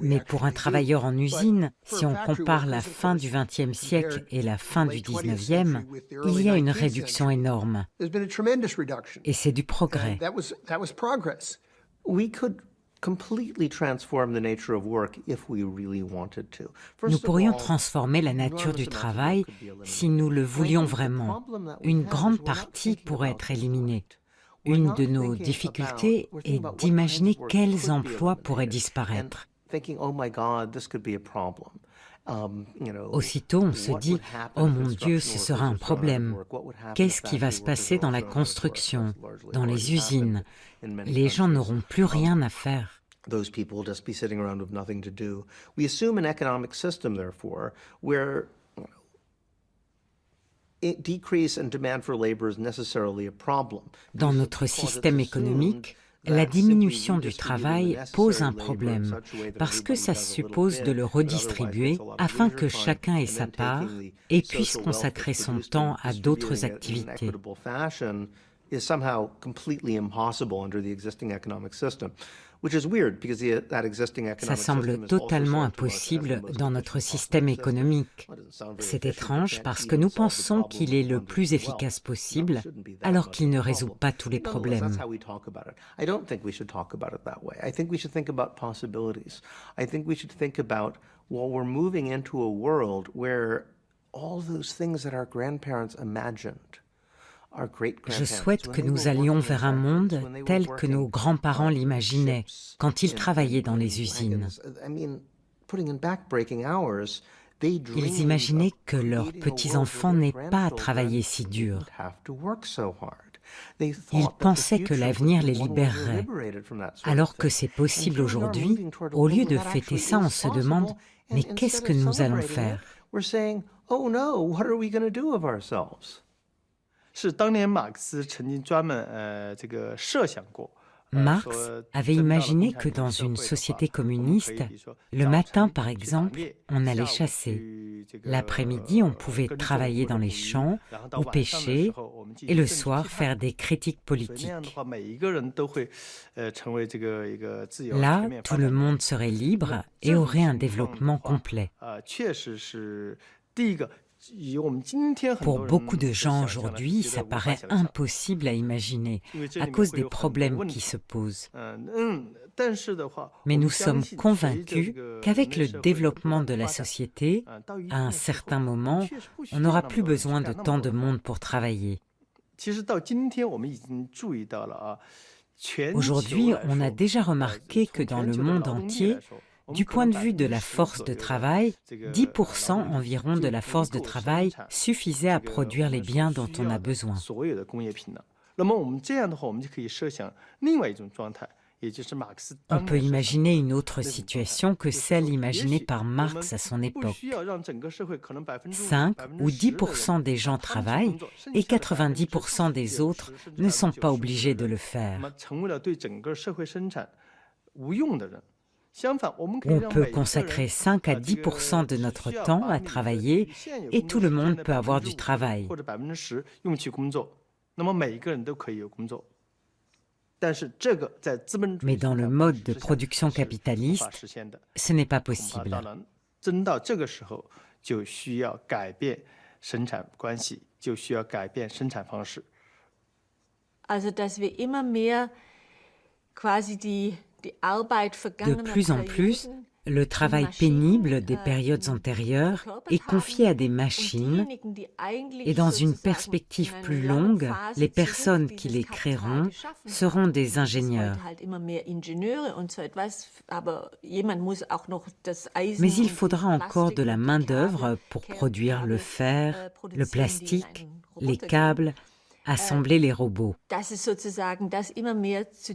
Speaker 2: Mais pour un travailleur en usine, si on compare la fin du XXe siècle et la fin du XIXe, il y a une réduction énorme. Et c'est du progrès. Nous pourrions transformer la nature du travail si nous le voulions vraiment. Une grande partie pourrait être éliminée. Une de nos difficultés est d'imaginer quels emplois pourraient disparaître. Aussitôt, on se dit « Oh mon Dieu, ce sera un problème. Qu'est-ce qui va se passer dans la construction, dans les usines? Les gens n'auront plus rien à faire. »
Speaker 5: Those people will just be sitting around with nothing to do. We assume an economic system, therefore, where decrease in demand for labor is necessarily a problem.
Speaker 2: Dans notre système économique, la diminution du travail pose un problème parce que ça suppose de le redistribuer afin que chacun ait sa part et puisse consacrer son temps à d'autres activités.
Speaker 5: Is somehow completely impossible under the existing economic system, which is weird because that existing economic
Speaker 2: Ça semble totalement impossible dans notre système économique. C'est étrange parce que nous pensons qu'il est le plus efficace possible alors qu'il ne résout pas tous les problèmes.
Speaker 5: I don't think we should talk about it that way. I think we should think about possibilities. I think we should think about, well, we're moving into a world where all those things that our grandparents imagined.
Speaker 2: Je souhaite que nous allions vers un monde tel que nos grands-parents l'imaginaient quand ils travaillaient dans les usines. Ils imaginaient que leurs petits-enfants n'aient pas à travailler si dur. Ils pensaient que l'avenir les libérerait. Alors que c'est possible aujourd'hui, au lieu de fêter ça, on se demande « Mais qu'est-ce que nous allons faire ?» Marx avait imaginé que dans une société communiste, le matin par exemple, on allait chasser. L'après-midi, on pouvait travailler dans les champs ou pêcher, et le soir faire des critiques politiques. Là, tout le monde serait libre et aurait un développement complet. Pour beaucoup de gens aujourd'hui, ça paraît impossible à imaginer à cause des problèmes qui se posent. Mais nous sommes convaincus qu'avec le développement de la société, à un certain moment, on n'aura plus besoin de tant de monde pour travailler. Aujourd'hui, on a déjà remarqué que dans le monde entier, du point de vue de la force de travail, 10% environ de la force de travail suffisait à produire les biens dont on a besoin. On peut imaginer une autre situation que celle imaginée par Marx à son époque. 5 ou 10% des gens travaillent et 90% des autres ne sont pas obligés de le faire. On peut consacrer 5 à 10% de notre temps à travailler et tout le monde peut avoir du travail. Mais dans le mode de production capitaliste, ce n'est pas possible. De plus en plus, le travail pénible des périodes antérieures est confié à des machines et dans une perspective plus longue, les personnes qui les créeront seront des ingénieurs. Mais il faudra encore de la main-d'œuvre pour produire le fer, le plastique, les câbles, assembler les robots.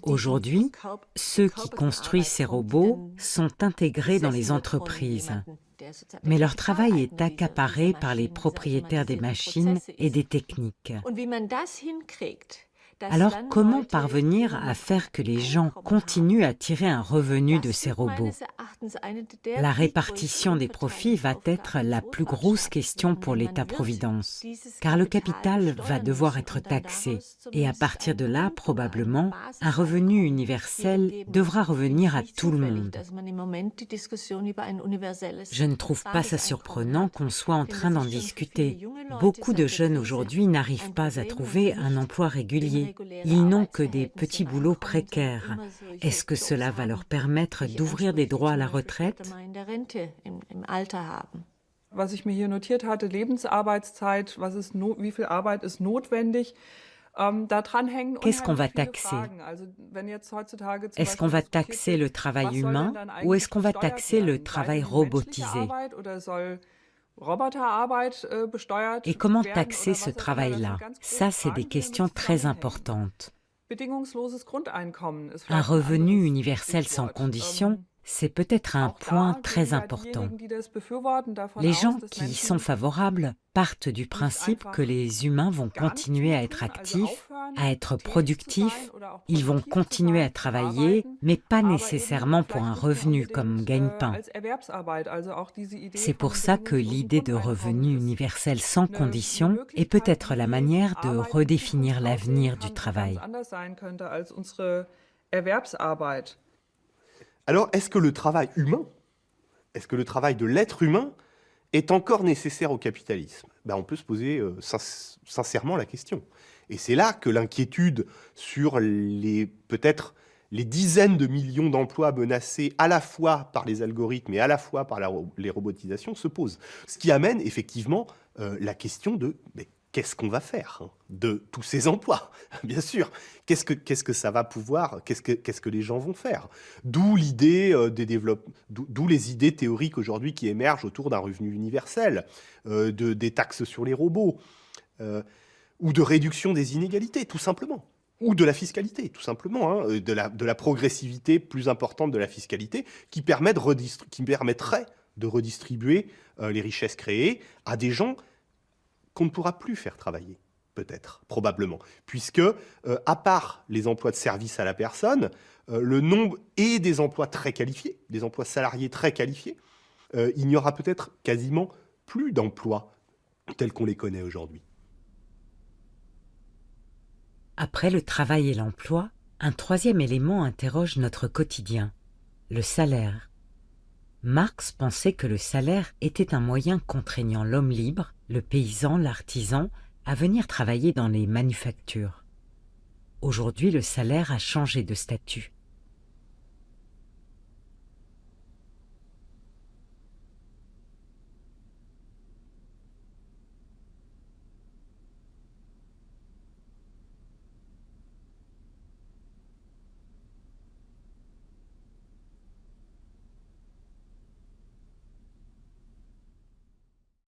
Speaker 2: Aujourd'hui, ceux qui construisent ces robots sont intégrés dans les entreprises. Mais leur travail est accaparé par les propriétaires des machines et des techniques. Alors, comment parvenir à faire que les gens continuent à tirer un revenu de ces robots? La répartition des profits va être la plus grosse question pour l'État-providence, car le capital va devoir être taxé, et à partir de là, probablement, un revenu universel devra revenir à tout le monde. Je ne trouve pas ça surprenant qu'on soit en train d'en discuter. Beaucoup de jeunes aujourd'hui n'arrivent pas à trouver un emploi régulier. Ils n'ont que des petits boulots précaires. Est-ce que cela va leur permettre d'ouvrir des droits à la retraite?
Speaker 12: Was ich mir hier notiert hatte, Lebensarbeitszeit, wie viel Arbeit ist notwendig?
Speaker 2: Qu'est-ce qu'on va taxer? Est-ce qu'on va taxer le travail humain ou est-ce qu'on va taxer le travail robotisé? Et comment taxer ce travail-là? Ça, c'est des questions très importantes. Un revenu universel sans condition, c'est peut-être un point très important. Les gens qui y sont favorables partent du principe que les humains vont continuer à être actifs, à être productifs, ils vont continuer à travailler, mais pas nécessairement pour un revenu comme gagne-pain. C'est pour ça que l'idée de revenu universel sans condition est peut-être la manière de redéfinir l'avenir du travail.
Speaker 1: Alors, est-ce que le travail humain, est-ce que le travail de l'être humain est encore nécessaire au capitalisme? On peut se poser sincèrement la question. Et c'est là que l'inquiétude sur peut-être les dizaines de millions d'emplois menacés à la fois par les algorithmes et à la fois par les robotisations se pose. Ce qui amène effectivement la question de qu'est-ce qu'on va faire de tous ces emplois? Bien sûr, qu'est-ce que ça va pouvoir, qu'est-ce que les gens vont faire? D'où l'idée d'où les idées théoriques aujourd'hui qui émergent autour d'un revenu universel, des taxes sur les robots, ou de réduction des inégalités, tout simplement. Ou de la fiscalité, tout simplement, de la progressivité plus importante de la fiscalité qui permettrait de redistribuer les richesses créées à des gens qu'on ne pourra plus faire travailler, peut-être, probablement, puisque, à part les emplois de service à la personne, le nombre et des emplois très qualifiés, des emplois salariés très qualifiés, il n'y aura peut-être quasiment plus d'emplois tels qu'on les connaît aujourd'hui.
Speaker 2: Après le travail et l'emploi, un troisième élément interroge notre quotidien, le salaire. Marx pensait que le salaire était un moyen contraignant l'homme libre, le paysan, l'artisan, à venir travailler dans les manufactures. Aujourd'hui, le salaire a changé de statut.